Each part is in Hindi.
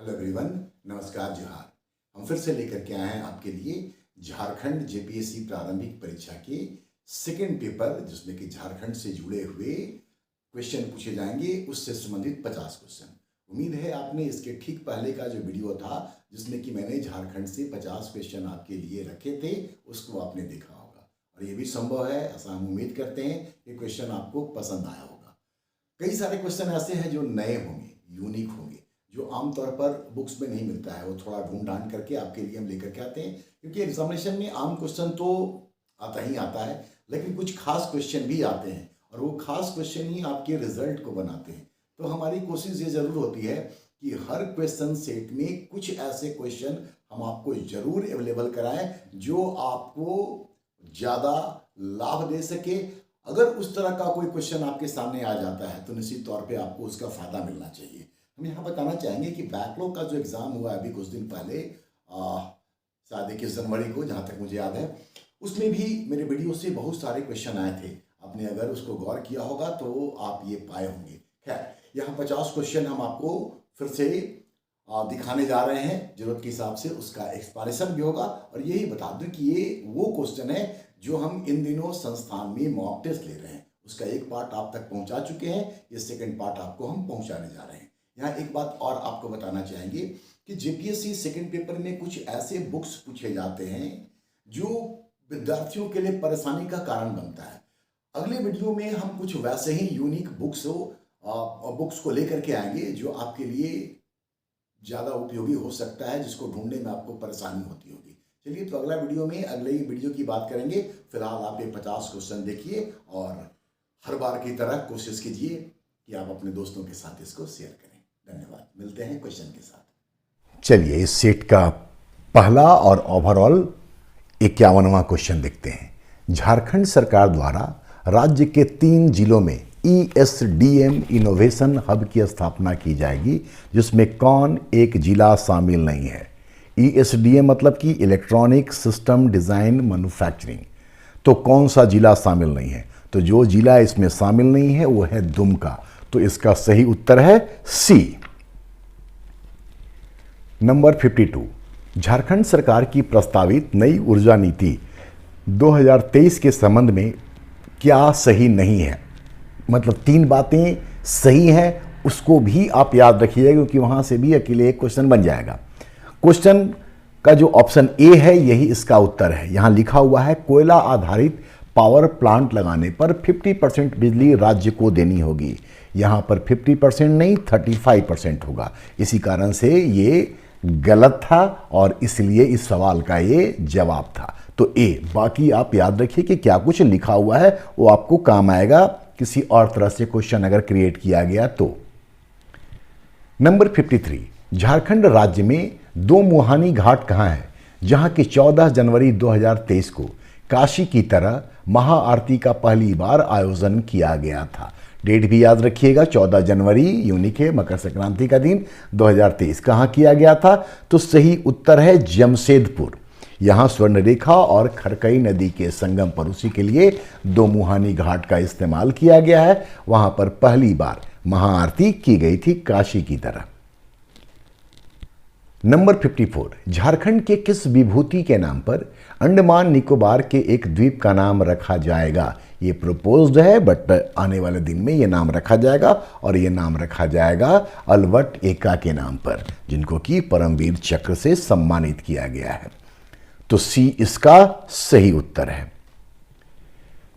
हेलो एवरीवन, नमस्कार, जोहार। हम फिर से लेकर के आए हैं आपके लिए झारखंड जेपीएससी प्रारंभिक परीक्षा के सेकंड पेपर, जिसमें कि झारखंड से जुड़े हुए क्वेश्चन पूछे जाएंगे, उससे संबंधित 50 क्वेश्चन। उम्मीद है आपने इसके ठीक पहले का जो वीडियो था, जिसमें कि मैंने झारखंड से 50 क्वेश्चन आपके लिए रखे थे, उसको आपने देखा होगा। और ये भी संभव है, ऐसा हम उम्मीद करते हैं कि क्वेश्चन आपको पसंद आया होगा। कई सारे क्वेश्चन ऐसे हैं जो नए होंगे, यूनिक होंगे, जो आमतौर पर बुक्स में नहीं मिलता है। वो थोड़ा ढूंढ ढांड करके आपके लिए हम लेकर के आते हैं, क्योंकि एग्जामिनेशन में आम क्वेश्चन तो आता ही आता है, लेकिन कुछ खास क्वेश्चन भी आते हैं और वो खास क्वेश्चन ही आपके रिजल्ट को बनाते हैं। तो हमारी कोशिश ये जरूर होती है कि हर क्वेश्चन सेट में कुछ ऐसे क्वेश्चन हम आपको जरूर अवेलेबल कराएं जो आपको ज़्यादा लाभ दे सके। अगर उस तरह का कोई क्वेश्चन आपके सामने आ जाता है तो निश्चित तौर पे आपको उसका फ़ायदा मिलना चाहिए। हम यहाँ बताना चाहेंगे कि बैकलॉग का जो एग्ज़ाम हुआ अभी कुछ दिन पहले, शायद 21 जनवरी को, जहाँ तक मुझे याद है, उसमें भी मेरे वीडियो से बहुत सारे क्वेश्चन आए थे। आपने अगर उसको गौर किया होगा तो आप ये पाए होंगे। खैर, यहाँ 50 क्वेश्चन हम आपको फिर से दिखाने जा रहे हैं। जरूरत के हिसाब से उसका एक्सप्लेनेशन भी होगा। और यही बता दूं कि ये वो क्वेश्चन है जो हम इन दिनों संस्थान में मॉक टेस्ट ले रहे हैं। उसका एक पार्ट आप तक पहुंचा चुके हैं, ये सेकंड पार्ट आपको हम पहुंचाने जा रहे हैं। यहाँ एक बात और आपको बताना चाहेंगे कि जेपीएससी सेकंड पेपर में कुछ ऐसे बुक्स पूछे जाते हैं जो विद्यार्थियों के लिए परेशानी का कारण बनता है। अगले वीडियो में हम कुछ वैसे ही यूनिक बुक्स को लेकर के आएंगे जो आपके लिए ज़्यादा उपयोगी हो सकता है, जिसको ढूंढने में आपको परेशानी होती होगी। चलिए, तो अगला वीडियो में अगले ही वीडियो की बात करेंगे। फिलहाल आप ये 50 क्वेश्चन देखिए और हर बार की तरह कोशिश कीजिए कि आप अपने दोस्तों के साथ इसको शेयर करें। धन्यवाद। मिलते हैं क्वेश्चन के साथ। चलिए, इस सेट का पहला और ओवरऑल 51वां क्वेश्चन देखते हैं। झारखंड सरकार द्वारा राज्य के 3 जिलों में ESDM इनोवेशन हब की स्थापना की जाएगी, जिसमें कौन एक जिला शामिल नहीं है। ESDM मतलब कि इलेक्ट्रॉनिक सिस्टम डिज़ाइन मैन्युफैक्चरिंग। तो कौन सा जिला शामिल नहीं है? तो जो जिला इसमें शामिल नहीं है वो है दुमका। तो इसका सही उत्तर है सी। नंबर 52, झारखंड सरकार की प्रस्तावित नई ऊर्जा नीति 2023 के संबंध में क्या सही नहीं है? मतलब 3 बातें सही हैं, उसको भी आप याद रखिएगा, क्योंकि वहां से भी अकेले एक क्वेश्चन बन जाएगा। क्वेश्चन का जो ऑप्शन ए है यही इसका उत्तर है। यहां लिखा हुआ है कोयला आधारित पावर प्लांट लगाने पर 50% बिजली राज्य को देनी होगी। यहाँ पर 50% नहीं 35% होगा। इसी कारण से ये गलत था और इसलिए इस सवाल का ये जवाब था। तो ए। बाकी आप याद रखिए कि क्या कुछ लिखा हुआ है वो आपको काम आएगा किसी और तरह से क्वेश्चन अगर क्रिएट किया गया तो। नंबर 53, झारखंड राज्य में 2 मुहानी घाट कहाँ है जहाँ की 14 जनवरी 2023 को काशी की तरह महाआरती का पहली बार आयोजन किया गया था? डेट भी याद रखिएगा, 14 जनवरी यूनिक है, मकर संक्रांति का दिन, 2023। कहाँ किया गया था? तो सही उत्तर है जमशेदपुर। यहाँ स्वर्णरेखा और खरकई नदी के संगम पर उसी के लिए 2 मुहानी घाट का इस्तेमाल किया गया है। वहाँ पर पहली बार महाआरती की गई थी काशी की तरह। नंबर 54, झारखंड के किस विभूति के नाम पर अंडमान निकोबार के एक द्वीप का नाम रखा जाएगा? ये प्रपोज्ड है, बट आने वाले दिन में ये नाम रखा जाएगा और ये नाम रखा जाएगा अलवट एका के नाम पर, जिनको कि परमवीर चक्र से सम्मानित किया गया है। तो सी इसका सही उत्तर है।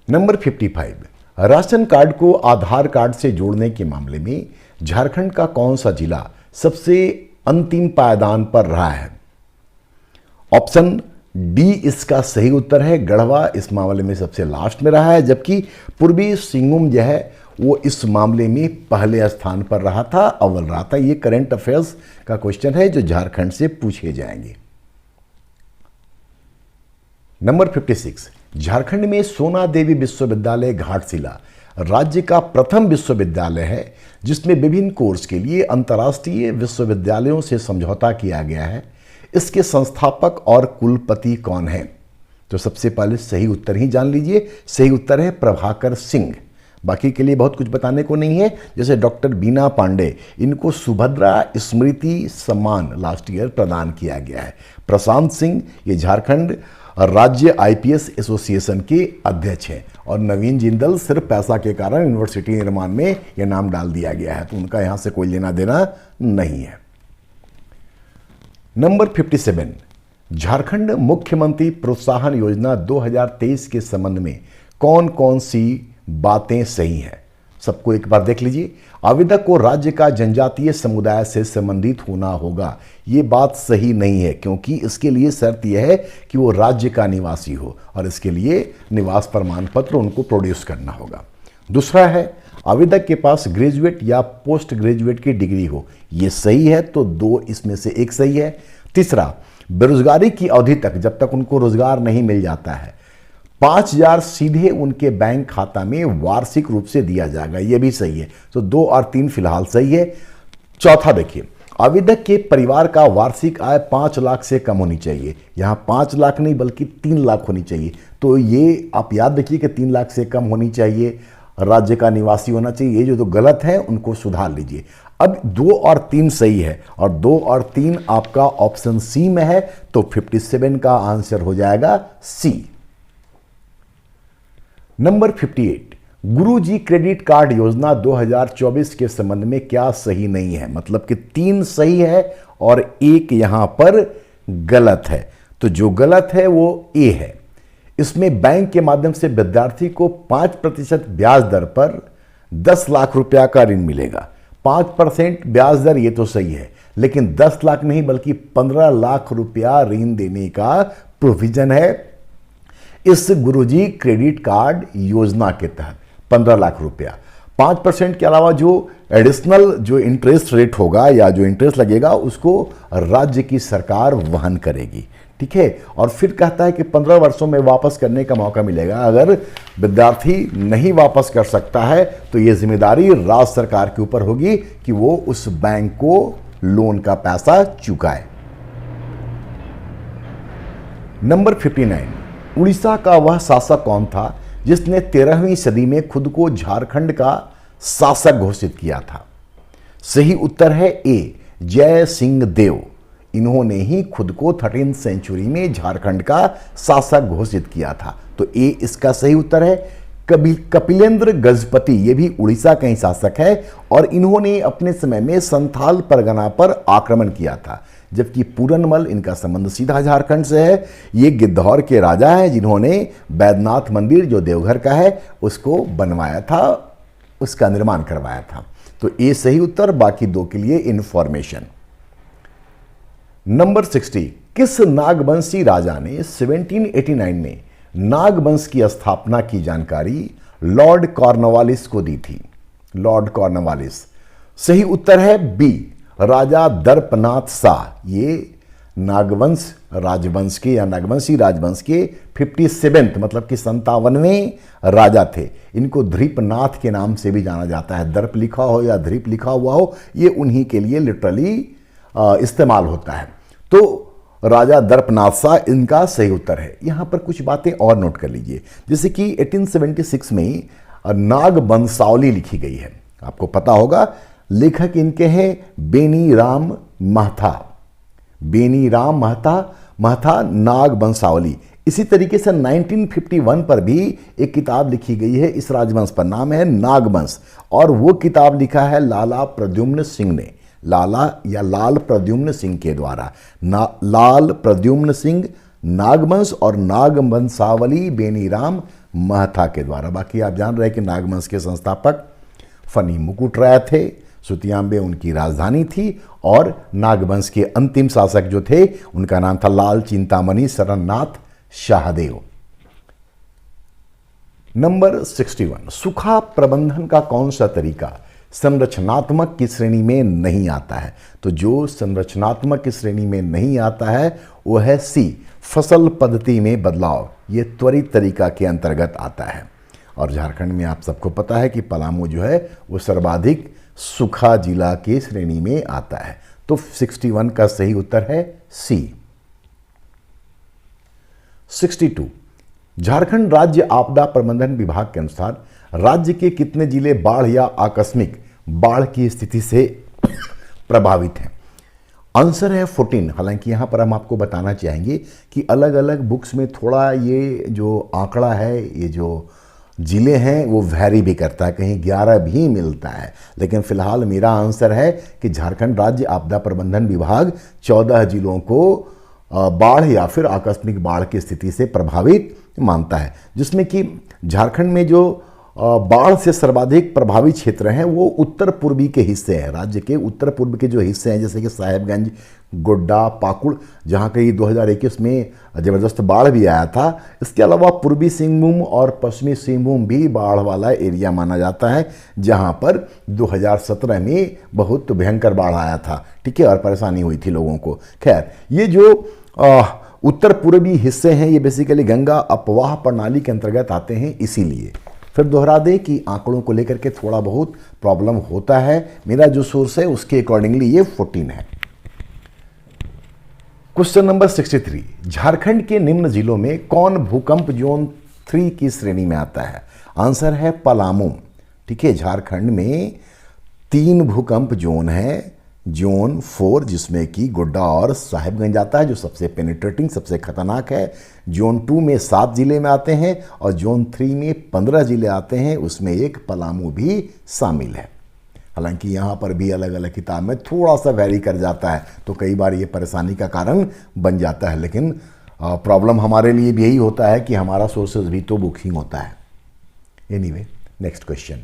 नंबर 55, राशन कार्ड को आधार कार्ड से जोड़ने के मामले में झारखंड का कौन सा जिला सबसे अंतिम पायदान पर रहा है? ऑप्शन डी इसका सही उत्तर है। गढ़वा इस मामले में सबसे लास्ट में रहा है, जबकि पूर्वी सिंहभूम जो है वो इस मामले में पहले स्थान पर रहा था, अव्वल रहा था। ये करंट अफेयर्स का क्वेश्चन है जो झारखंड से पूछे जाएंगे। नंबर 56, झारखंड में सोना देवी विश्वविद्यालय घाटशिला राज्य का प्रथम विश्वविद्यालय है जिसमें विभिन्न कोर्स के लिए अंतर्राष्ट्रीय विश्वविद्यालयों से समझौता किया गया है। इसके संस्थापक और कुलपति कौन है? तो सबसे पहले सही उत्तर ही जान लीजिए। सही उत्तर है प्रभाकर सिंह। बाकी के लिए बहुत कुछ बताने को नहीं है। जैसे डॉक्टर बीना पांडे, इनको सुभद्रा स्मृति सम्मान लास्ट ईयर प्रदान किया गया है। प्रशांत सिंह, ये झारखंड राज्य आईपीएस एसोसिएशन के अध्यक्ष हैं। और नवीन जिंदल सिर्फ पैसा के कारण यूनिवर्सिटी निर्माण में यह नाम डाल दिया गया है, तो उनका यहां से कोई लेना देना नहीं है। नंबर 57, झारखंड मुख्यमंत्री प्रोत्साहन योजना 2023 के संबंध में कौन कौन सी बातें सही हैं? सबको एक बार देख लीजिए। आवेदक को राज्य का जनजातीय समुदाय से संबंधित होना होगा, ये बात सही नहीं है, क्योंकि इसके लिए शर्त यह है कि वो राज्य का निवासी हो और इसके लिए निवास प्रमाण पत्र उनको प्रोड्यूस करना होगा। दूसरा है, आवेदक के पास ग्रेजुएट या पोस्ट ग्रेजुएट की डिग्री हो, ये सही है, तो 2 इसमें से एक सही है। तीसरा, बेरोजगारी की अवधि तक, जब तक उनको रोजगार नहीं मिल जाता है, 5,000 सीधे उनके बैंक खाता में वार्षिक रूप से दिया जाएगा, यह भी सही है। तो 2 और 3 फिलहाल सही है। चौथा देखिए, आवेदक के परिवार का वार्षिक आय 5 लाख से कम होनी चाहिए। यहां 5 लाख नहीं बल्कि 3 लाख होनी चाहिए। तो ये आप याद रखिए कि 3 लाख से कम होनी चाहिए, राज्य का निवासी होना चाहिए। ये जो गलत है उनको सुधार लीजिए। अब 2 और 3 सही है और 2 और 3 आपका ऑप्शन सी में है, तो 57 का आंसर हो जाएगा सी। नंबर 58, गुरुजी क्रेडिट कार्ड योजना 2024 के संबंध में क्या सही नहीं है? मतलब कि 3 सही है और 1 यहां पर गलत है। तो जो गलत है वो ए है। इसमें बैंक के माध्यम से विद्यार्थी को 5% ब्याज दर पर 10 लाख रुपया का ऋण मिलेगा। 5% ब्याज दर, ये तो सही है, लेकिन 10 लाख नहीं बल्कि 15 लाख रुपया ऋण देने का प्रोविजन है इस गुरुजी क्रेडिट कार्ड योजना के तहत। 15 लाख रुपया, 5% के अलावा जो एडिशनल जो इंटरेस्ट रेट होगा या जो इंटरेस्ट लगेगा उसको राज्य की सरकार वहन करेगी। ठीक है। और फिर कहता है कि 15 वर्षों में वापस करने का मौका मिलेगा। अगर विद्यार्थी नहीं वापस कर सकता है तो यह जिम्मेदारी राज्य सरकार के ऊपर होगी कि वो उस बैंक को लोन का पैसा चुकाए। नंबर 59, उड़ीसा का वह शासक कौन था जिसने 13वीं सदी में खुद को झारखंड का शासक घोषित किया था? सही उत्तर है ए, जय सिंह देव। इन्होंने ही खुद को 13वीं सेंचुरी में झारखंड का शासक घोषित किया था। तो ए इसका सही उत्तर है। कपिलेंद्र गजपति, ये भी उड़ीसा का ही शासक है और इन्होंने अपने समय में संथाल परगना पर आक्रमण किया था। जबकि पूरनमल, इनका संबंध सीधा झारखंड से है। ये गिद्धौर के राजा हैं जिन्होंने बैद्यनाथ मंदिर जो देवघर का है उसको बनवाया था, उसका निर्माण करवाया था। तो ए सही उत्तर, बाकी 2 के लिए इंफॉर्मेशन। नंबर 60, किस नागवंशी राजा ने 1789 में नागवंश की स्थापना की जानकारी लॉर्ड कॉर्नवालिस को दी थी? Lord Cornwallis. सही उत्तर है बी, राजा दर्पनाथ शाह। ये नागवंश राजवंश के या नागवंशी राजवंश के 57 मतलब कि 57वें राजा थे। इनको धृपनाथ के नाम से भी जाना जाता है। दर्प लिखा हो या धृप लिखा हुआ हो, ये उन्हीं के लिए लिटरली इस्तेमाल होता है। तो राजा दर्पनाथ शाह इनका सही उत्तर है। यहां पर कुछ बातें और नोट कर लीजिए, जैसे कि 1876 में नागवंशावली लिखी गई है। आपको पता होगा लेखक इनके हैं बेनी राम महता। बेनी राम महता नागवंशावली। इसी तरीके से 1951 पर भी एक किताब लिखी गई है इस राजवंश पर, नाम है नागवंश, और वो किताब लिखा है लाला प्रद्युम्न सिंह ने। लाला या लाल प्रद्युम्न सिंह के द्वारा। लाल प्रद्युम्न सिंह नागवंश और नागवंशावली बेनीराम महता के द्वारा। बाकी आप जान रहे हैं कि नागवंश के संस्थापक फनी मुकुट राय थे, सुतियांबे उनकी राजधानी थी, और नागवंश के अंतिम शासक जो थे उनका नाम था लाल चिंतामणि शरणनाथ शाहदेव। नंबर 61, सूखा प्रबंधन का कौन सा तरीका संरचनात्मक की श्रेणी में नहीं आता है? तो जो संरचनात्मक की श्रेणी में नहीं आता है वो है सी, फसल पद्धति में बदलाव। ये त्वरित तरीका के अंतर्गत आता है। और झारखंड में आप सबको पता है कि पलामू जो है वो सर्वाधिक सूखा जिला की श्रेणी में आता है। तो 61 का सही उत्तर है सी। 62, झारखंड राज्य आपदा प्रबंधन विभाग के अनुसार राज्य के कितने जिले बाढ़ या आकस्मिक बाढ़ की स्थिति से प्रभावित हैं? आंसर है 14। हालांकि यहाँ पर हम आपको बताना चाहेंगे कि अलग अलग बुक्स में थोड़ा ये जो आंकड़ा है, ये जो जिले हैं वो वैरी भी करता है, कहीं 11 भी मिलता है, लेकिन फिलहाल मेरा आंसर है कि झारखंड राज्य आपदा प्रबंधन विभाग 14 जिलों को बाढ़ या फिर आकस्मिक बाढ़ की स्थिति से प्रभावित मानता है, जिसमें कि झारखंड में जो बाढ़ से सर्वाधिक प्रभावित क्षेत्र हैं वो उत्तर पूर्वी के हिस्से हैं। राज्य के उत्तर पूर्व के जो हिस्से हैं जैसे कि साहेबगंज, गोड्डा, पाकुड़, जहाँ कहीं 2021 में ज़बरदस्त बाढ़ भी आया था। इसके अलावा पूर्वी सिंहभूम और पश्चिमी सिंहभूम भी बाढ़ वाला एरिया माना जाता है, जहाँ पर 2017 में बहुत भयंकर बाढ़ आया था, ठीक है, और परेशानी हुई थी लोगों को। खैर, ये जो उत्तर पूर्वी हिस्से हैं ये बेसिकली गंगा अपवाह प्रणाली के अंतर्गत आते हैं। इसीलिए फिर दोहरा दें कि आंकड़ों को लेकर के थोड़ा बहुत प्रॉब्लम होता है। मेरा जो सोर्स है उसके अकॉर्डिंगली ये 14 है। क्वेश्चन नंबर 63, झारखंड के निम्न जिलों में कौन भूकंप जोन 3 की श्रेणी में आता है? आंसर है पलामू, ठीक है। झारखंड में 3 भूकंप जोन है। जोन 4 जिसमें कि गोड्डा और साहिबगंज आता है, जो सबसे पेनिट्रेटिंग, सबसे खतरनाक है। जोन 2 में 7 जिले में आते हैं और जोन 3 में 15 जिले आते हैं, उसमें एक पलामू भी शामिल है। हालांकि यहाँ पर भी अलग अलग किताब में थोड़ा सा वैरी कर जाता है, तो कई बार ये परेशानी का कारण बन जाता है, लेकिन प्रॉब्लम हमारे लिए भी यही होता है कि हमारा सोर्सेज भी तो बुकिंग होता है। Anyway, next question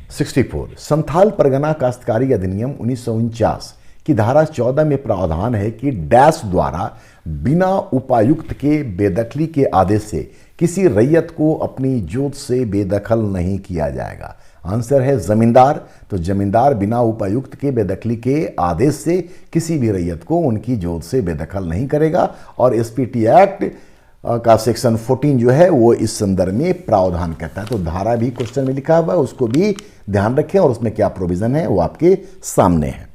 64, Santhal Pargana काश्तकारी अधिनियम 1949 की धारा 14 में प्रावधान है कि डैश द्वारा बिना उपायुक्त के बेदखली के आदेश से किसी रैयत को अपनी जोत से बेदखल नहीं किया जाएगा। आंसर है जमींदार। तो जमींदार बिना उपायुक्त के बेदखली के आदेश से किसी भी रैयत को उनकी जोत से बेदखल नहीं करेगा, और एसपीटी एक्ट का सेक्शन 14 जो है वो इस संदर्भ में प्रावधान करता है। तो धारा भी क्वेश्चन में लिखा हुआ है, उसको भी ध्यान रखें और उसमें क्या प्रोविजन है वो आपके सामने है।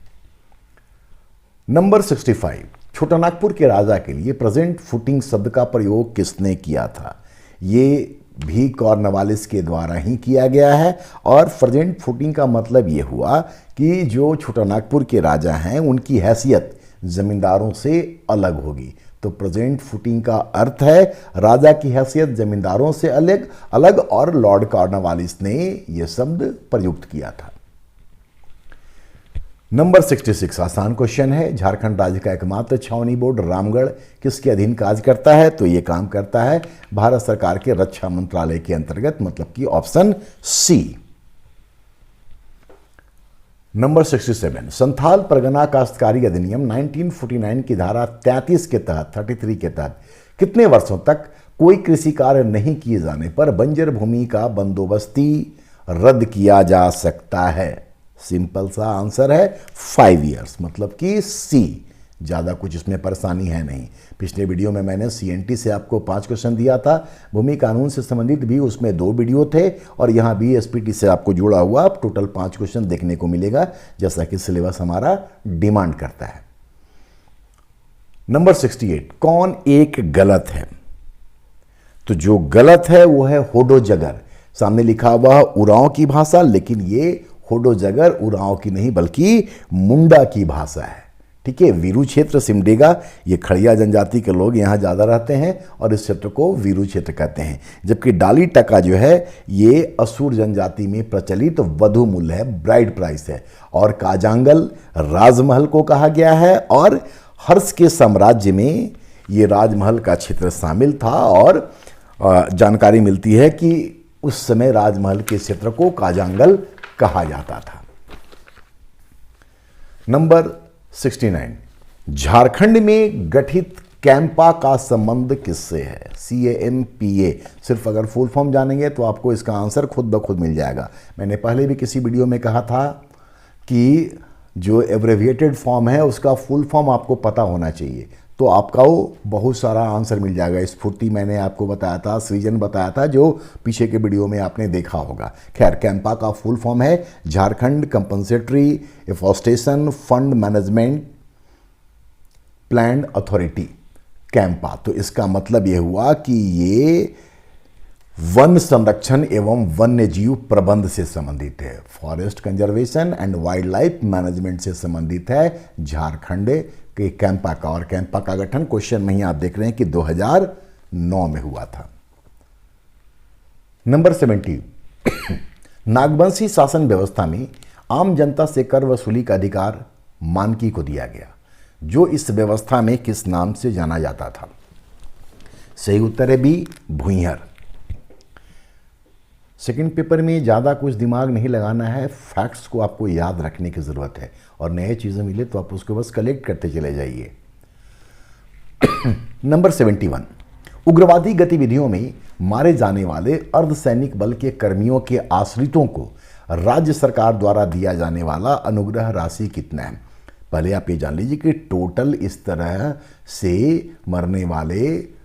नंबर 65, छोटानागपुर के राजा के लिए प्रेजेंट फुटिंग शब्द का प्रयोग किसने किया था? ये भी कॉर्नवालिस के द्वारा ही किया गया है, और प्रेजेंट फुटिंग का मतलब ये हुआ कि जो छोटानागपुर के राजा हैं उनकी हैसियत जमींदारों से अलग होगी। तो प्रेजेंट फुटिंग का अर्थ है राजा की हैसियत जमींदारों से अलग अलग, और लॉर्ड कॉर्नवालिस ने यह शब्द प्रयुक्त किया था। नंबर 66, आसान क्वेश्चन है। झारखंड राज्य का एकमात्र छावनी बोर्ड रामगढ़ किसके अधीन कार्य करता है? तो ये काम करता है भारत सरकार के रक्षा मंत्रालय के अंतर्गत, मतलब कि option C. Number 67, Santhal Pargana काश्तकारी अधिनियम 1949 की धारा 33 के तहत कितने वर्षों तक कोई कृषि कार्य नहीं किए जाने पर बंजर भूमि का बंदोबस्ती रद्द किया जा सकता है? सिंपल सा आंसर है 5 ईयर्स, मतलब कि सी। ज़्यादा कुछ इसमें परेशानी है नहीं। पिछले वीडियो में मैंने सीएनटी से आपको 5 क्वेश्चन दिया था, भूमि कानून से संबंधित भी उसमें 2 वीडियो थे, और यहाँ भी एसपीटी से आपको जुड़ा हुआ टोटल 5 क्वेश्चन देखने को मिलेगा, जैसा कि सिलेबस हमारा डिमांड करता है। नंबर 68, कौन एक गलत है? तो जो गलत है वो है होडोजगर। सामने लिखा हुआ उरांव की भाषा, लेकिन ये होडोजगर उरांव की नहीं बल्कि मुंडा की भाषा है, ठीक है। वीरू क्षेत्र सिमडेगा, ये खड़िया जनजाति के लोग यहाँ ज़्यादा रहते हैं और इस क्षेत्र को वीरू क्षेत्र कहते हैं। जबकि डाली टका जो है ये असुर जनजाति में प्रचलित वधु मूल्य है, ब्राइड प्राइस है। और काजांगल राजमहल को कहा गया है, और हर्ष के साम्राज्य में ये राजमहल का क्षेत्र शामिल था, और जानकारी मिलती है कि उस समय राजमहल के क्षेत्र को काजांगल कहा जाता था। नंबर 69, झारखंड में गठित कैंपा का संबंध किससे है? CAMPA। सिर्फ अगर फुल फॉर्म जानेंगे तो आपको इसका आंसर खुद ब खुद मिल जाएगा। मैंने पहले भी किसी वीडियो में कहा था कि जो एब्रेविएटेड फॉर्म है उसका फुल फॉर्म आपको पता होना चाहिए, तो आपका वो बहुत सारा आंसर मिल जाएगा। स्फूर्ति मैंने आपको बताया था, सृजन बताया था, जो पीछे के वीडियो में आपने देखा होगा। खैर, कैंपा का फुल फॉर्म है Jharkhand compensatory afforestation fund management plan authority, CAMPA. तो इसका मतलब ये हुआ कि ये वन संरक्षण एवं वन्य जीव प्रबंध से संबंधित है, forest conservation and wild life management से संबंधित है झारखंड के कैंपा का। और कैंपा का गठन क्वेश्चन में ही आप देख रहे हैं कि 2009 में हुआ था। नंबर 70, नागवंशी शासन व्यवस्था में आम जनता से कर वसूली का अधिकार मानकी को दिया गया, जो इस व्यवस्था में किस नाम से जाना जाता था? सही उत्तर है बी, भूइहर। सेकंड पेपर में ज़्यादा कुछ दिमाग नहीं लगाना है, फैक्ट्स को आपको याद रखने की ज़रूरत है, और नए चीज़ें मिले तो आप उसको बस कलेक्ट करते चले जाइए। नंबर 71, उग्रवादी गतिविधियों में मारे जाने वाले अर्धसैनिक बल के कर्मियों के आश्रितों को राज्य सरकार द्वारा दिया जाने वाला अनुग्रह राशि कितना है? पहले आप ये जान लीजिए कि टोटल इस तरह से मरने वाले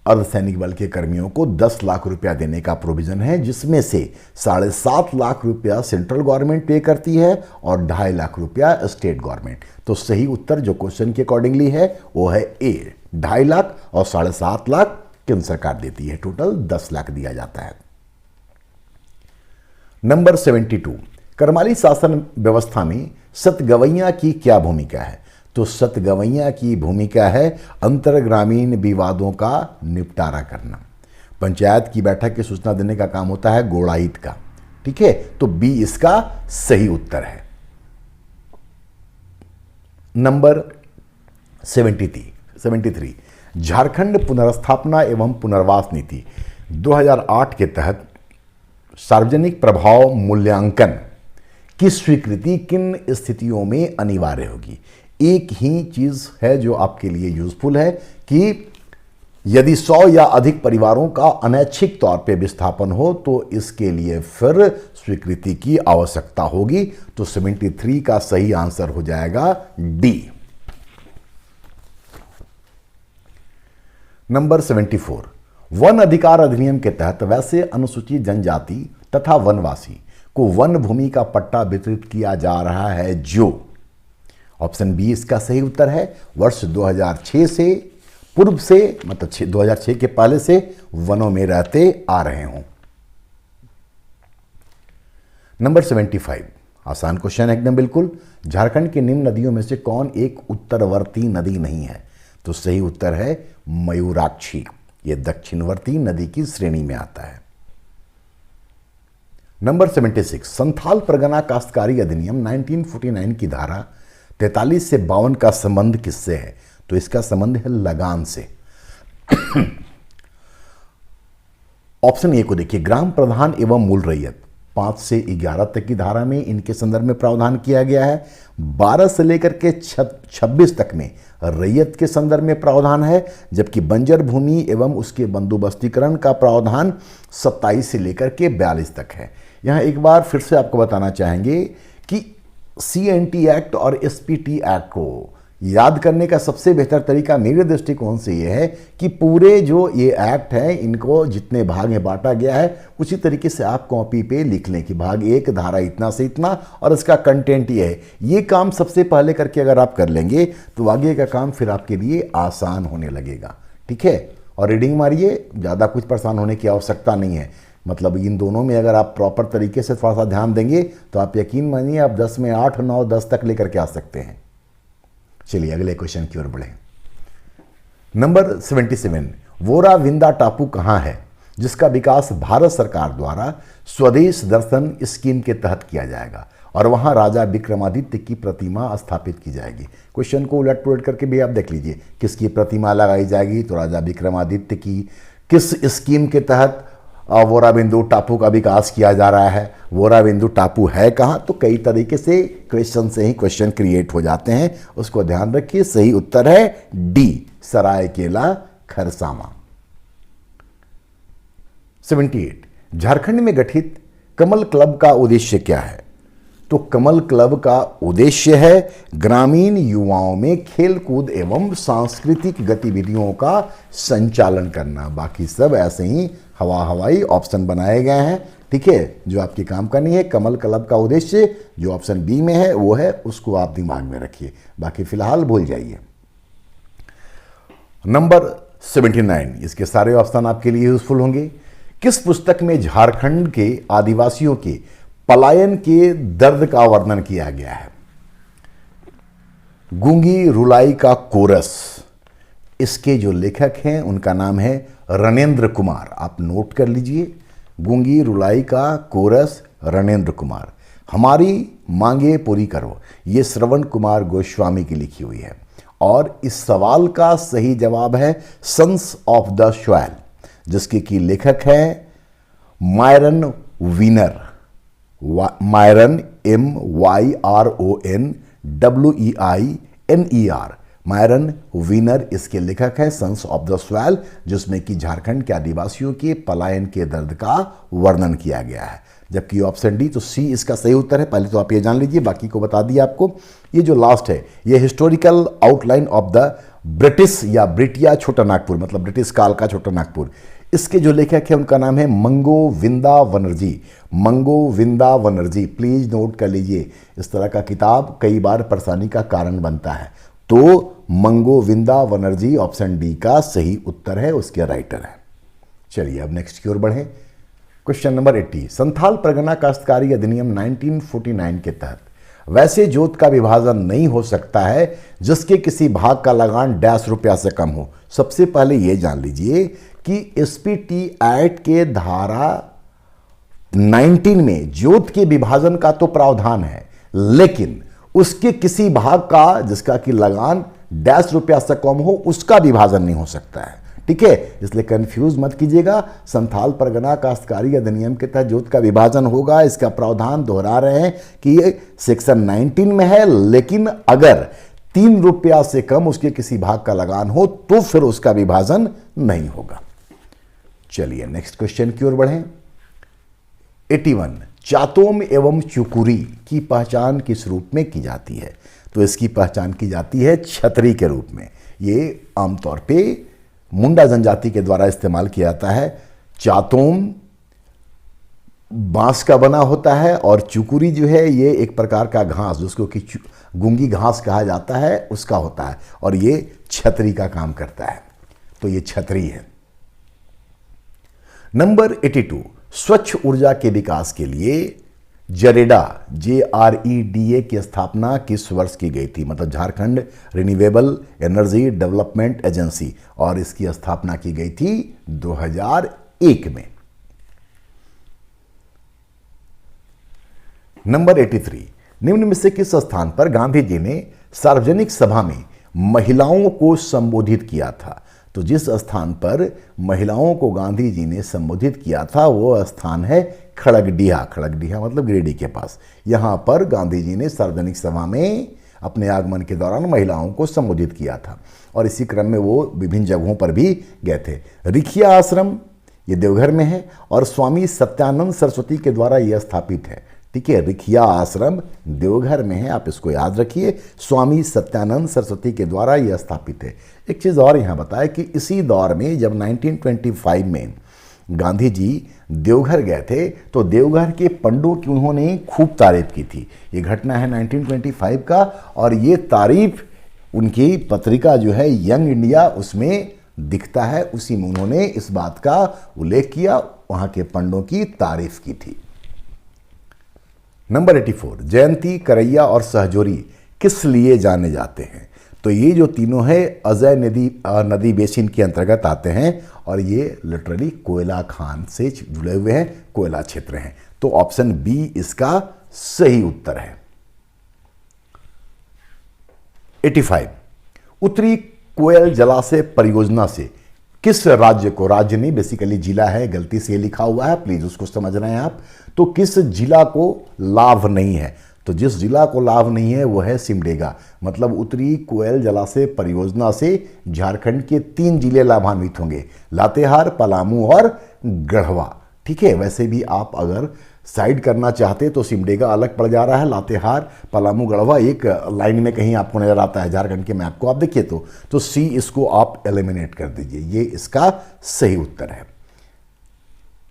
अर्धसैनिक बल के कर्मियों को 10 लाख रुपया देने का प्रोविजन है, जिसमें से 7.5 लाख रुपया सेंट्रल गवर्नमेंट पे करती है और 2.5 लाख रुपया स्टेट गवर्नमेंट। तो सही उत्तर जो क्वेश्चन के अकॉर्डिंगली है वो है ए, 2.5 लाख, और 7.5 लाख केंद्र सरकार देती है। टोटल 10 लाख दिया जाता है। नंबर 72, करमाली शासन व्यवस्था में सतगवैया की क्या भूमिका है? तो सतगवैया की भूमिका है अंतरग्रामीण विवादों का निपटारा करना। पंचायत की बैठक की सूचना देने का काम होता है गोड़ाइत का। ठीक है, तो बी इसका सही उत्तर है। नंबर 73, झारखंड पुनर्स्थापना एवं पुनर्वास नीति 2008 के तहत सार्वजनिक प्रभाव मूल्यांकन की स्वीकृति किन स्थितियों में अनिवार्य होगी? एक ही चीज है जो आपके लिए यूजफुल है कि यदि 100 या अधिक परिवारों का अनैच्छिक तौर पे विस्थापन हो तो इसके लिए फिर स्वीकृति की आवश्यकता होगी। तो 73 का सही आंसर हो जाएगा डी। नंबर 74, वन अधिकार अधिनियम के तहत वैसे अनुसूचित जनजाति तथा वनवासी को वन भूमि का पट्टा वितरित किया जा रहा है जो, ऑप्शन बी इसका सही उत्तर है, वर्ष 2006 से पूर्व से, मतलब 2006 के पहले से वनों में रहते आ रहे हों। नंबर 75, आसान क्वेश्चन है एकदम बिल्कुल। झारखंड की निम्न नदियों में से कौन एक उत्तरवर्ती नदी नहीं है? तो सही उत्तर है मयूराक्षी। यह दक्षिणवर्ती नदी की श्रेणी में आता है। नंबर 76, संथाल परगना काश्तकारी अधिनियम 1949 की धारा 43 से 52 का संबंध किससे है? तो इसका संबंध है लगान से। ऑप्शन ए को देखिए, ग्राम प्रधान एवं मूल रैयत 5 से 11 तक की धारा में इनके संदर्भ में प्रावधान किया गया है। 12 से लेकर के 26 तक में रैयत के संदर्भ में प्रावधान है, जबकि बंजर भूमि एवं उसके बंदोबस्तीकरण का प्रावधान 27 से लेकर के 42 तक है। यहाँ एक बार फिर से आपको बताना चाहेंगे कि CNT एक्ट और SPT एक्ट को याद करने का सबसे बेहतर तरीका मेरे दृष्टिकोण से यह है कि पूरे जो ये एक्ट है इनको जितने भाग में बांटा गया है उसी तरीके से आप कॉपी पे लिख लें कि भाग 1 धारा इतना से इतना और इसका कंटेंट ये है। ये काम सबसे पहले करके अगर आप कर लेंगे तो आगे का काम फिर आपके लिए आसान होने लगेगा। ठीक है, और रीडिंग मारिए, ज़्यादा कुछ परेशान होने की आवश्यकता नहीं है। मतलब इन दोनों में अगर आप प्रॉपर तरीके से थोड़ा सा ध्यान देंगे तो आप यकीन मानिए आप 10 में 8, 9, 10 तक लेकर के आ सकते हैं। चलिए अगले क्वेश्चन की ओर बढ़े। नंबर 77, वोरा विंदा टापू कहाँ है जिसका विकास भारत सरकार द्वारा स्वदेश दर्शन स्कीम के तहत किया जाएगा और वहां राजा विक्रमादित्य की प्रतिमा स्थापित की जाएगी। क्वेश्चन को उलट पुलट करके भी आप देख लीजिए, किसकी प्रतिमा लगाई जाएगी? तो राजा विक्रमादित्य की। किस स्कीम के तहत वोराबिंदु टापू का विकास किया जा रहा है? वोराबिंदु टापू है कहाँ? तो कई तरीके से क्वेश्चन से ही क्वेश्चन क्रिएट हो जाते हैं, उसको ध्यान रखिए। सही उत्तर है डी, सरायकेला खरसावां। 78, झारखंड में गठित कमल क्लब का उद्देश्य क्या है? तो कमल क्लब का उद्देश्य है ग्रामीण युवाओं में खेलकूद एवं सांस्कृतिक गतिविधियों का संचालन करना। बाकी सब ऐसे ही हवाई ऑप्शन बनाए गए हैं। ठीक है, जो आपकी काम करनी है, कमल क्लब का उद्देश्य जो ऑप्शन बी में है वो है, उसको आप दिमाग में रखिए, बाकी फिलहाल भूल जाइए। नंबर 79, इसके सारे ऑप्शन आपके लिए यूजफुल होंगे। किस पुस्तक में झारखंड के आदिवासियों के पलायन के दर्द का वर्णन किया गया है? गूंगी रुलाई का कोरस, इसके जो लेखक हैं उनका नाम है रणेंद्र कुमार। आप नोट कर लीजिए, गूंगी रुलाई का कोरस, रणेंद्र कुमार। हमारी मांगे पूरी करो, ये श्रवण कुमार गोस्वामी की लिखी हुई है। और इस सवाल का सही जवाब है सन्स ऑफ द सॉइल, जिसके की लेखक है Myron Weiner. Myron MYRONWEINER, Myron Weiner इसके लेखक हैं। सन्स ऑफ द सॉइल, जिसमें कि झारखंड के आदिवासियों के पलायन के दर्द का वर्णन किया गया है। जबकि ऑप्शन डी, तो सी इसका सही उत्तर है। पहले तो आप ये जान लीजिए, बाकी को बता दिया आपको। ये जो लास्ट है, ये historical outline of the British या ब्रिटिया छोटा नागपुर, मतलब ब्रिटिश काल का छोटा नागपुर। इसके जो लेखक है उनका नाम है मंगोविंदा बनर्जी। मंगोविंदा बनर्जी, प्लीज नोट कर लीजिए, इस तरह का किताब कई बार परेशानी का कारण बनता है। तो मंगोविंदा बनर्जी ऑप्शन डी का सही उत्तर है, उसके राइटर है। चलिए अब नेक्स्ट की ओर बढ़ें। क्वेश्चन नंबर 80, संथाल परगना काश्तकारी अधिनियम 1949 के तहत वैसे जोत का विभाजन नहीं हो सकता है जिसके किसी भाग का लगान ₹100 से कम हो। सबसे पहले यह जान लीजिए कि एसपीटी एक्ट के धारा 19 में जोत के विभाजन का तो प्रावधान है, लेकिन उसके किसी भाग का जिसका कि लगान ₹100 से कम हो उसका विभाजन नहीं हो सकता है। ठीक है, इसलिए कंफ्यूज मत कीजिएगा। संथाल परगना काश्तकारी अधिनियम के तहत जोत का विभाजन होगा, इसका प्रावधान दोहरा रहे हैं कि ये सेक्शन 19 में है, लेकिन अगर ₹3 से कम उसके किसी भाग का लगान हो तो फिर उसका विभाजन नहीं होगा। चलिए नेक्स्ट क्वेश्चन की ओर बढ़ें। 81, चातोम एवं चुकुरी की पहचान किस रूप में की जाती है? तो इसकी पहचान की जाती है छतरी के रूप में। ये आमतौर पे मुंडा जनजाति के द्वारा इस्तेमाल किया जाता है। चातोम बांस का बना होता है और चुकुरी जो है ये एक प्रकार का घास, जिसको कि गूंगी घास कहा जाता है, उसका होता है और ये छतरी का काम करता है। तो ये छतरी है। नंबर 82, स्वच्छ ऊर्जा के विकास के लिए जरेडा JREDA की स्थापना किस वर्ष की गई थी? मतलब Jharkhand renewable energy development agency, और इसकी स्थापना की गई थी 2001 में। नंबर 83, निम्न में से किस स्थान पर गांधी जी ने सार्वजनिक सभा में महिलाओं को संबोधित किया था? तो जिस स्थान पर महिलाओं को गांधी जी ने संबोधित किया था वो स्थान है खड़गडीहा। खड़गडीहा मतलब गिरिडीह के पास। यहां पर गांधी जी ने सार्वजनिक सभा में अपने आगमन के दौरान महिलाओं को संबोधित किया था और इसी क्रम में वो विभिन्न जगहों पर भी गए थे। रिखिया आश्रम ये देवघर में है और स्वामी सत्यानंद सरस्वती के द्वारा यह स्थापित है। ठीक है, रिखिया आश्रम देवघर में है, आप इसको याद रखिए। स्वामी सत्यानंद सरस्वती के द्वारा यह स्थापित है। एक चीज़ और यहाँ बताया कि इसी दौर में जब 1925 में गांधी जी देवघर गए थे तो देवघर के पंडों की उन्होंने खूब तारीफ की थी। ये घटना है 1925 का और ये तारीफ उनकी पत्रिका जो है यंग इंडिया उसमें दिखता है। उसी में उन्होंने इस बात का उल्लेख किया, वहाँ के पंडों की तारीफ की थी। नंबर 84, जयंती, करैया और सहजोरी किस लिए जाने जाते हैं? तो ये जो तीनों है अजय नदी बेसिन के अंतर्गत आते हैं और ये लिटरली कोयला खान से जुड़े हुए हैं, कोयला क्षेत्र हैं। तो ऑप्शन बी इसका सही उत्तर है। 85, उत्तरी कोयल जलाशय परियोजना से किस राज्य को, राज्य नहीं बेसिकली जिला है, गलती से लिखा हुआ है, प्लीज उसको समझ रहे हैं आप। तो किस जिला को लाभ नहीं है? तो जिस जिला को लाभ नहीं है वो है सिमडेगा। मतलब उत्तरी कोयल जलाशय परियोजना से झारखंड के 3 जिले लाभान्वित होंगे, लातेहार, पलामू और गढ़वा। ठीक है, वैसे भी आप अगर साइड करना चाहते तो सिमडेगा अलग पड़ जा रहा है, लातेहार, पलामू, गढ़वा एक लाइन में कहीं आपको नजर आता है झारखंड के मैप को आप देखिए तो सी इसको आप एलिमिनेट कर दीजिए, ये इसका सही उत्तर है।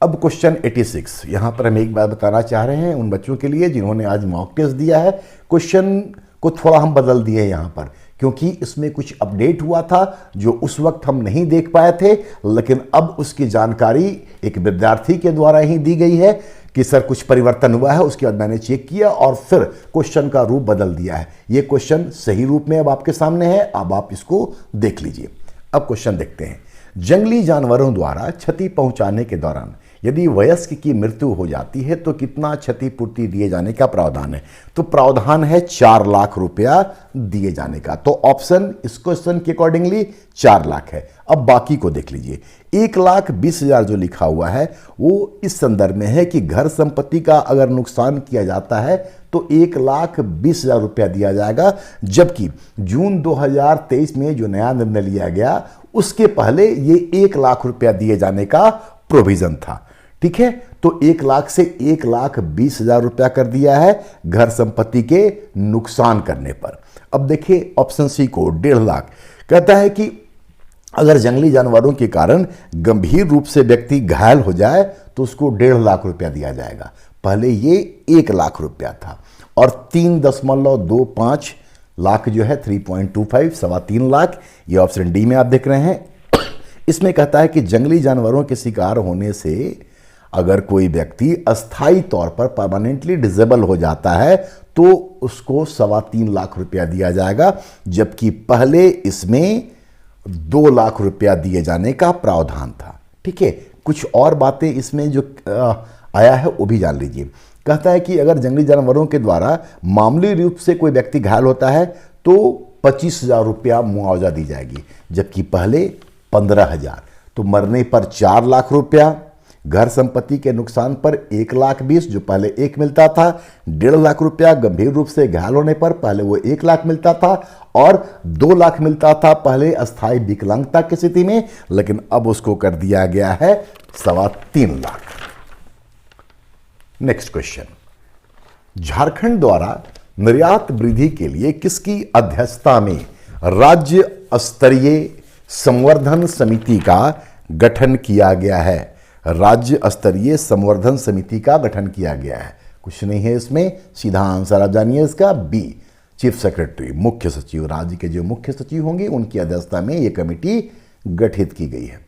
अब क्वेश्चन 86, यहां पर हम एक बात बताना चाह रहे हैं उन बच्चों के लिए जिन्होंने आज मॉक टेस्ट दिया है। क्वेश्चन को थोड़ा हम बदल दिए यहां पर क्योंकि इसमें कुछ अपडेट हुआ था जो उस वक्त हम नहीं देख पाए थे, लेकिन अब उसकी जानकारी एक विद्यार्थी के द्वारा ही दी गई है कि सर कुछ परिवर्तन हुआ है। उसके बाद मैंने चेक किया और फिर क्वेश्चन का रूप बदल दिया है। ये क्वेश्चन सही रूप में अब आपके सामने है, अब आप इसको देख लीजिए। अब क्वेश्चन देखते हैं। जंगली जानवरों द्वारा क्षति पहुंचाने के दौरान यदि वयस्क की मृत्यु हो जाती है तो कितना क्षतिपूर्ति दिए जाने का प्रावधान है? तो प्रावधान है 4 लाख रुपया दिए जाने का। तो ऑप्शन इस क्वेश्चन के अकॉर्डिंगली 4 लाख है। अब बाकी को देख लीजिए। 1,20,000 जो लिखा हुआ है वो इस संदर्भ में है कि घर संपत्ति का अगर नुकसान किया जाता है तो 1,20,000 रुपया दिया जाएगा, जबकि जून 2023 में जो नया निर्णय लिया गया उसके पहले ये 1 लाख रुपया दिए जाने का प्रोविजन था। ठीक है, तो 1 लाख से 1,20,000 रुपया कर दिया है घर संपत्ति के नुकसान करने पर। अब देखिए ऑप्शन सी को 1.5 लाख कहता है कि अगर जंगली जानवरों के कारण गंभीर रूप से व्यक्ति घायल हो जाए तो उसको 1.5 लाख रुपया दिया जाएगा। पहले ये 1 लाख रुपया था। और 3.25 लाख जो है 3.25 3.25 लाख, ये ऑप्शन डी में आप देख रहे हैं। इसमें कहता है कि जंगली जानवरों के शिकार होने से अगर कोई व्यक्ति अस्थायी तौर पर परमानेंटली डिसेबल हो जाता है तो उसको 3.25 लाख रुपया दिया जाएगा, जबकि पहले इसमें 2 लाख रुपया दिए जाने का प्रावधान था। ठीक है, कुछ और बातें इसमें जो आया है वो भी जान लीजिए। कहता है कि अगर जंगली जानवरों के द्वारा मामूली रूप से कोई व्यक्ति घायल होता है तो 25,000 रुपया मुआवजा दी जाएगी, जबकि पहले 15,000। तो मरने पर 4 लाख रुपया, घर संपत्ति के नुकसान पर 1,20,000 जो पहले 1 मिलता था, 1.5 लाख रुपया गंभीर रूप से घायल होने पर, पहले वो 1 लाख मिलता था, और 2 लाख मिलता था पहले अस्थायी विकलांगता की स्थिति में, लेकिन अब उसको कर दिया गया है 3.25 लाख। Next question. झारखंड द्वारा निर्यात वृद्धि के लिए किसकी अध्यक्षता में राज्य स्तरीय संवर्धन समिति का गठन किया गया है? राज्य स्तरीय संवर्धन समिति का गठन किया गया है। कुछ नहीं है इसमें, सीधा आंसर आप जानिए इसका बी, चीफ सेक्रेटरी, मुख्य सचिव। राज्य के जो मुख्य सचिव होंगे उनकी अध्यक्षता में यह कमेटी गठित की गई है।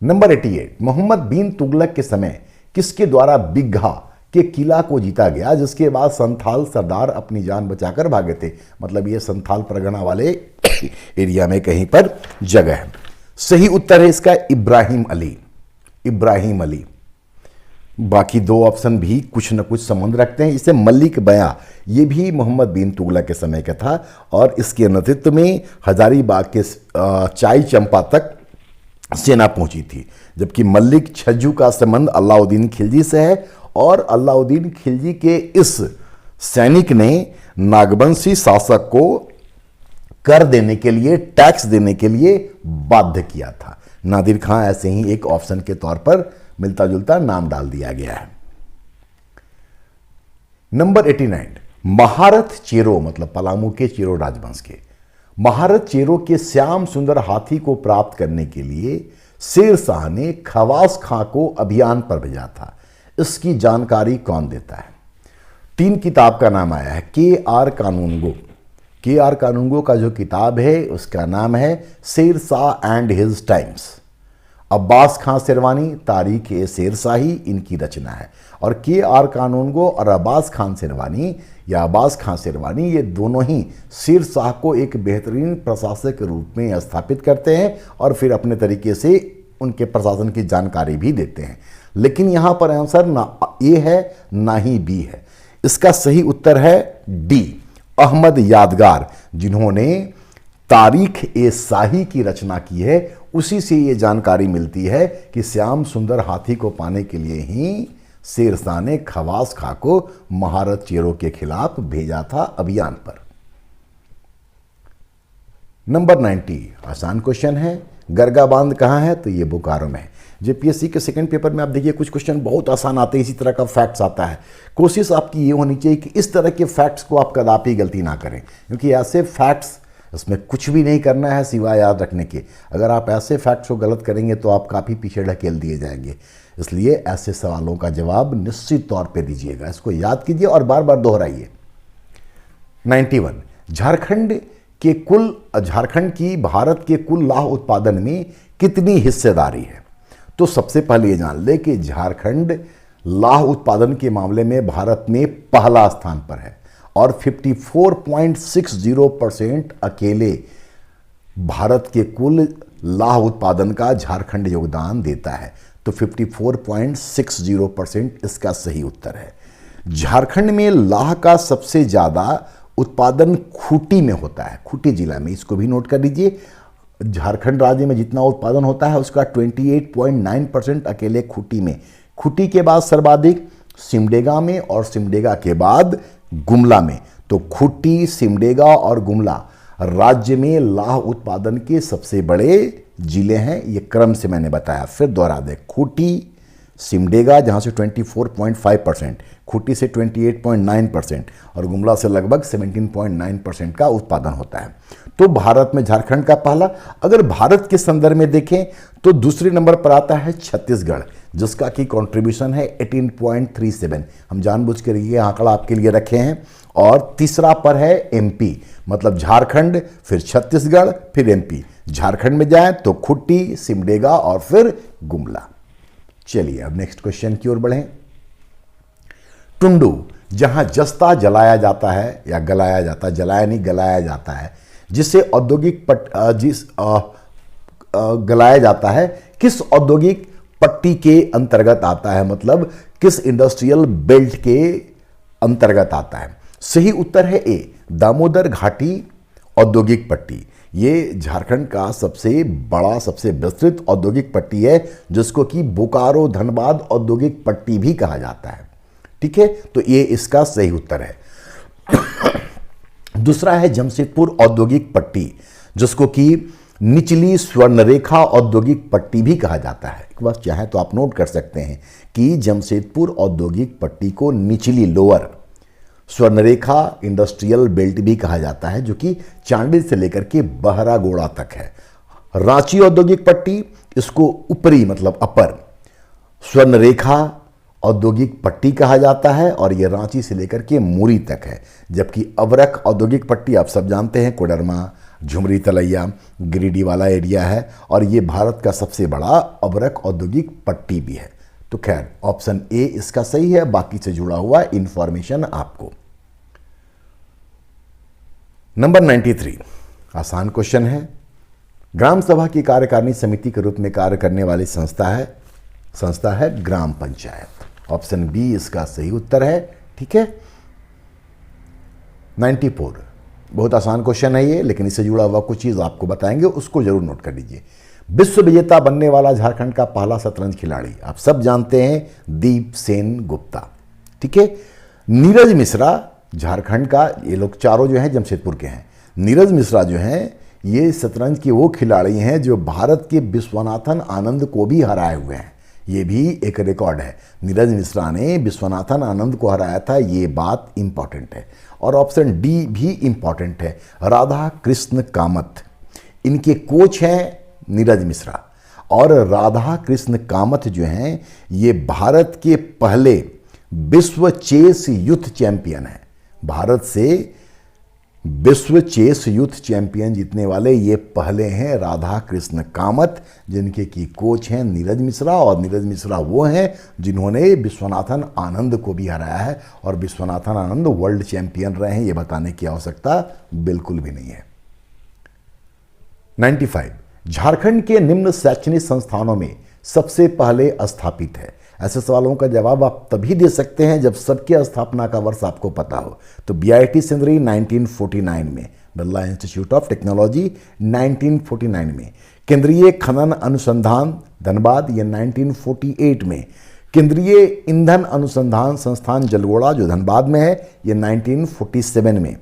नंबर 88, मोहम्मद बिन तुगलक के समय किसके द्वारा बिघा के किला को जीता गया, जिसके बाद संथाल सरदार अपनी जान बचाकर भागे थे? मतलब ये संथाल परगना वाले एरिया में कहीं पर जगह है। सही उत्तर है इसका इब्राहिम अली। इब्राहिम अली। बाकी 2 ऑप्शन भी कुछ न कुछ संबंध रखते हैं। इसे मलिक बयां, ये भी मोहम्मद बिन तुगलक के समय का था और इसके नेतृत्व में हजारीबाग के चाई चंपा तक सेना पहुंची थी, जबकि मलिक छज्जू का संबंध अलाउद्दीन खिलजी से है और अलाउद्दीन खिलजी के इस सैनिक ने नागवंशी शासक को कर देने के लिए, टैक्स देने के लिए बाध्य किया था। नादिर खां ऐसे ही एक ऑप्शन के तौर पर मिलता जुलता नाम डाल दिया गया है। नंबर 89, महारथ चेरो मतलब पलामू के चेरो राजवंश के महारथ चेरो के श्याम सुंदर हाथी को प्राप्त करने के लिए शेर शाह ने खवास खां को अभियान पर भेजा था। इसकी जानकारी कौन देता है? 3 किताब का नाम आया है। के.आर. कानूनगो। के.आर. कानूनगो का जो किताब है उसका नाम है Sher Shah and his times. Abbas Khan Sherwani, Tarikh e शेर शाही इनकी रचना है। और के.आर. कानूनगो और अब्बास खान शेरवानी या अब्बास खां शेरवानी ये दोनों ही शेर शाह को एक बेहतरीन प्रशासक के रूप में स्थापित करते हैं और फिर अपने तरीके से उनके प्रशासन की जानकारी भी देते हैं। लेकिन यहाँ पर आंसर ना ए है ना ही बी है। इसका सही उत्तर है डी, अहमद यादगार, जिन्होंने तारीख ए शाही की रचना की है। उसी से ये जानकारी मिलती है कि श्याम सुंदर हाथी को पाने के लिए ही शेर शाह ने खवास खां को महारथ चेरो के खिलाफ भेजा था अभियान पर। नंबर 90, आसान क्वेश्चन है। गरगा बांध कहाँ है? तो ये बोकारो में है। जेपीएससी के सेकंड पेपर में आप देखिए कुछ क्वेश्चन बहुत आसान आते हैं, इसी तरह का फैक्ट्स आता है। कोशिश आपकी ये होनी चाहिए कि इस तरह के फैक्ट्स को आप कदापि गलती ना करें, क्योंकि ऐसे फैक्ट्स, इसमें कुछ भी नहीं करना है सिवाय याद रखने के। अगर आप ऐसे फैक्ट्स को गलत करेंगे तो आप काफ़ी पीछे ढकेल दिए जाएंगे। इसलिए ऐसे सवालों का जवाब निश्चित तौर पे दीजिएगा, इसको याद कीजिए और बार बार दोहराइए। 91, झारखंड कि कुल झारखंड की भारत के कुल लाह उत्पादन में कितनी हिस्सेदारी है। तो सबसे पहले ये जान ले कि झारखंड लाह उत्पादन के मामले में भारत में पहला स्थान पर है और 54.60% अकेले भारत के कुल लाह उत्पादन का झारखंड योगदान देता है। तो 54.60% इसका सही उत्तर है। झारखंड में लाह का सबसे ज़्यादा उत्पादन खूंटी में होता है, खूंटी जिला में, इसको भी नोट कर लीजिए। झारखंड राज्य में जितना उत्पादन होता है उसका 28.9% अकेले खूंटी में। खूंटी के बाद सर्वाधिक सिमडेगा में और सिमडेगा के बाद गुमला में। तो खूंटी, सिमडेगा और गुमला राज्य में लाह उत्पादन के सबसे बड़े जिले हैं। ये क्रम से मैंने बताया, फिर दोहरा दे। खूंटी, सिमडेगा जहाँ से 24.5%, खूंटी से 28.9% और गुमला से लगभग 17.9% का उत्पादन होता है। तो भारत में झारखंड का पहला। अगर भारत के संदर्भ में देखें तो दूसरे नंबर पर आता है छत्तीसगढ़, जिसका की कंट्रीब्यूशन है 18.37। हम जानबूझ कर ये आंकड़ा आपके लिए रखे हैं। और तीसरा पर है एमपी, मतलब झारखंड, फिर छत्तीसगढ़, फिर एमपी। झारखंड में जाएं तो खूंटी, सिमडेगा और फिर गुमला। चलिए अब नेक्स्ट क्वेश्चन की ओर बढ़ें। टुंडू, जहां जस्ता जलाया जाता है या गलाया जाता है, जलाया नहीं गलाया जाता है, जिसे औद्योगिक गलाया जाता है, किस औद्योगिक पट्टी के अंतर्गत आता है, मतलब किस इंडस्ट्रियल बेल्ट के अंतर्गत आता है। सही उत्तर है ए, दामोदर घाटी औद्योगिक पट्टी। ये झारखंड का सबसे बड़ा, सबसे विस्तृत औद्योगिक पट्टी है, जिसको कि बोकारो धनबाद औद्योगिक पट्टी भी कहा जाता है। ठीक है, तो ये इसका सही उत्तर है। दूसरा है जमशेदपुर औद्योगिक पट्टी, जिसको कि निचली स्वर्णरेखा औद्योगिक पट्टी भी कहा जाता है। एक बार चाहे तो आप नोट कर सकते हैं कि जमशेदपुर औद्योगिक पट्टी को निचली, लोअर स्वर्णरेखा इंडस्ट्रियल बेल्ट भी कहा जाता है, जो कि चांडिल से लेकर के बहरागोड़ा तक है। रांची औद्योगिक पट्टी, इसको ऊपरी मतलब अपर स्वर्णरेखा औद्योगिक पट्टी कहा जाता है और यह रांची से लेकर के मुरी तक है। जबकि अबरख औद्योगिक पट्टी आप सब जानते हैं, कोडरमा, झुमरी, तलैया, गिरिडीह वाला एरिया है और ये भारत का सबसे बड़ा अबरख औद्योगिक पट्टी भी है। तो खैर ऑप्शन ए इसका सही है, बाकी से जुड़ा हुआ इंफॉर्मेशन आपको। नंबर 93 आसान क्वेश्चन है। ग्राम सभा की कार्यकारिणी समिति के रूप में कार्य करने वाली संस्था है ग्राम पंचायत। ऑप्शन बी इसका सही उत्तर है। ठीक है, 94 बहुत आसान क्वेश्चन है ये, लेकिन इससे जुड़ा हुआ कुछ चीज आपको बताएंगे, उसको जरूर नोट कर लीजिए। विश्व विजेता बनने वाला झारखंड का पहला शतरंज खिलाड़ी आप सब जानते हैं, दीप सेन गुप्ता। ठीक है, नीरज मिश्रा झारखंड का, ये लोग चारों जो हैं जमशेदपुर के हैं। नीरज मिश्रा जो हैं ये शतरंज के वो खिलाड़ी हैं जो भारत के विश्वनाथन आनंद को भी हराए हुए हैं। ये भी एक रिकॉर्ड है, नीरज मिश्रा ने विश्वनाथन आनंद को हराया था, ये बात इंपॉर्टेंट है। और ऑप्शन डी भी इंपॉर्टेंट है, राधा कृष्ण कामत, इनके कोच हैं नीरज मिश्रा। और राधा कृष्ण कामत जो हैं ये भारत के पहले विश्व चेस यूथ चैंपियन हैं। भारत से विश्व चेस यूथ चैंपियन जीतने वाले ये पहले हैं राधा कृष्ण कामत, जिनके की कोच हैं नीरज मिश्रा। और नीरज मिश्रा वो हैं जिन्होंने विश्वनाथन आनंद को भी हराया है और विश्वनाथन आनंद वर्ल्ड चैंपियन रहे हैं, ये बताने की आवश्यकता बिल्कुल भी नहीं है। 95 झारखंड के निम्न शैक्षणिक संस्थानों में सबसे पहले स्थापित है। ऐसे सवालों का जवाब आप तभी दे सकते हैं जब सबके स्थापना का वर्ष आपको पता हो। तो बीआईटी सिंदरी 1949 में, बिरला इंस्टीट्यूट ऑफ टेक्नोलॉजी 1949 में, केंद्रीय खनन अनुसंधान धनबाद ये 1948 में, केंद्रीय ईंधन अनुसंधान संस्थान जलगोड़ा जो धनबाद में है ये 1947 में,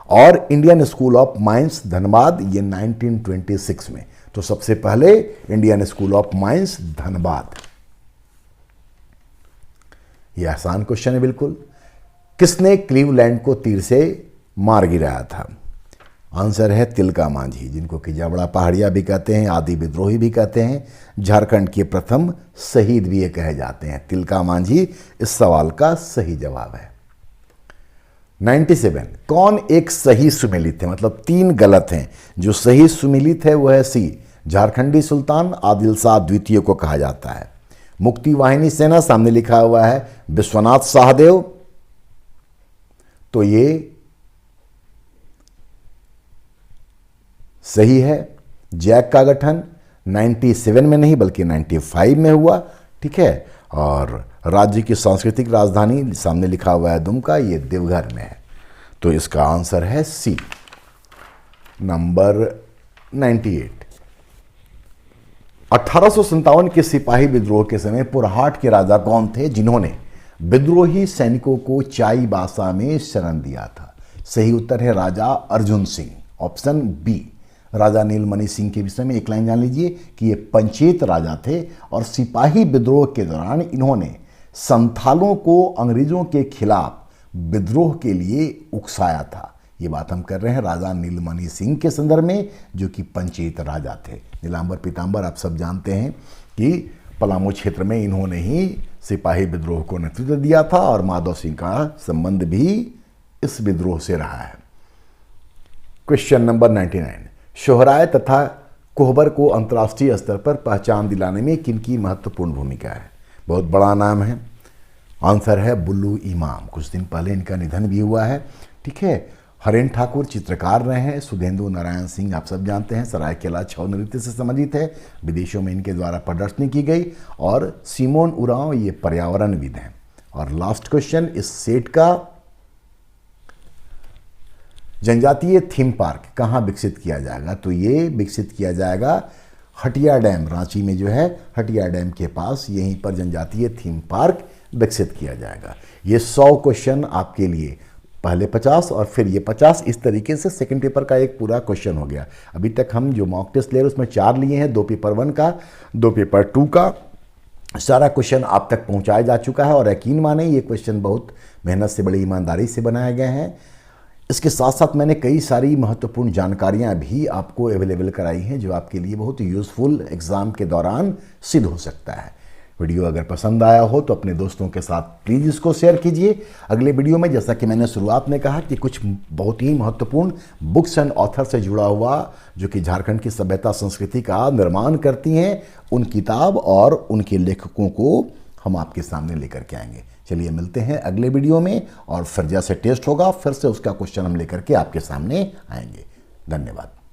और Indian school of mines Dhanbad ये 1926 में। तो सबसे पहले Indian school of mines Dhanbad. यह आसान क्वेश्चन है बिल्कुल। किसने क्लीवलैंड को तीर से मार गिराया था? आंसर है तिलका मांझी, जिनको कि जावड़ा पहाड़िया भी कहते हैं, आदि विद्रोही भी कहते हैं, झारखंड के प्रथम शहीद भी ये कहे जाते हैं। तिलका मांझी इस सवाल का सही जवाब है। 97, कौन एक सही सुमेलित है, मतलब 3 गलत हैं। जो सही सुमेलित है वो है सी, झारखंडी सुल्तान आदिल शाह द्वितीय को कहा जाता है। मुक्ति वाहिनी सेना, सामने लिखा हुआ है विश्वनाथ शाहदेव, तो ये सही है। जैक का गठन 97 में नहीं बल्कि 95 में हुआ, ठीक है। और राज्य की सांस्कृतिक राजधानी, सामने लिखा हुआ है दुमका, ये देवघर में है। तो इसका आंसर है सी, नंबर 98। 1857 के सिपाही विद्रोह के समय पुरहाट के राजा कौन थे जिन्होंने विद्रोही सैनिकों को चाईबासा में शरण दिया था? सही उत्तर है राजा अर्जुन सिंह, ऑप्शन बी। राजा नीलमणि सिंह के विषय में एक लाइन जान लीजिए कि ये पंचेत राजा थे और सिपाही विद्रोह के दौरान इन्होंने संथालों को अंग्रेजों के खिलाफ विद्रोह के लिए उकसाया था। ये बात हम कर रहे हैं राजा नीलमणि सिंह के संदर्भ में, जो कि पंचेत राजा थे। नीलांबर पीतांबर आप सब जानते हैं कि पलामू क्षेत्र में इन्होंने ही सिपाही विद्रोह को नेतृत्व दिया था और माधव सिंह का संबंध भी इस विद्रोह से रहा है। क्वेश्चन नंबर 99, सोहराय तथा कोहबर को अंतर्राष्ट्रीय स्तर पर पहचान दिलाने में किनकी महत्वपूर्ण भूमिका है? बहुत बड़ा नाम है। आंसर है बुल्लू इमाम। कुछ दिन पहले इनका निधन भी हुआ है, ठीक है। हरेन ठाकुर चित्रकार रहे हैं। सुधेंदु नारायण सिंह आप सब जानते हैं, सरायकेला छऊ नृत्य से संबंधित है, विदेशों में इनके द्वारा प्रदर्शनी की गई। और सिमोन उरांव ये पर्यावरणविद हैं। और लास्ट क्वेश्चन इस सेट का, जनजातीय थीम पार्क कहाँ विकसित किया जाएगा? तो ये विकसित किया जाएगा हटिया डैम, रांची में जो है हटिया डैम के पास, यहीं पर जनजातीय थीम पार्क विकसित किया जाएगा। ये 100 क्वेश्चन आपके लिए, पहले 50 और फिर ये 50, इस तरीके से सेकंड पेपर का एक पूरा क्वेश्चन हो गया। अभी तक हम जो मॉक टेस्ट ले रहे हैं उसमें 4 लिए हैं, 2 पेपर 1 का, 2 पेपर 2 का। सारा क्वेश्चन आप तक पहुंचाया जा चुका है और यकीन माने ये क्वेश्चन बहुत मेहनत से, बड़ी ईमानदारी से बनाए गए हैं। इसके साथ साथ मैंने कई सारी महत्वपूर्ण जानकारियां भी आपको अवेलेबल कराई हैं जो आपके लिए बहुत यूज़फुल एग्ज़ाम के दौरान सिद्ध हो सकता है। वीडियो अगर पसंद आया हो तो अपने दोस्तों के साथ प्लीज़ इसको शेयर कीजिए। अगले वीडियो में, जैसा कि मैंने शुरुआत में कहा, कि कुछ बहुत ही महत्वपूर्ण बुक्स एंड ऑथर से जुड़ा हुआ, जो कि झारखंड की सभ्यता संस्कृति का निर्माण करती हैं, उन किताब और उनके लेखकों को हम आपके सामने लेकर के आएंगे। चलिए मिलते हैं अगले वीडियो में, और फिर जैसे टेस्ट होगा फिर से उसका क्वेश्चन हम लेकर के आपके सामने आएंगे। धन्यवाद।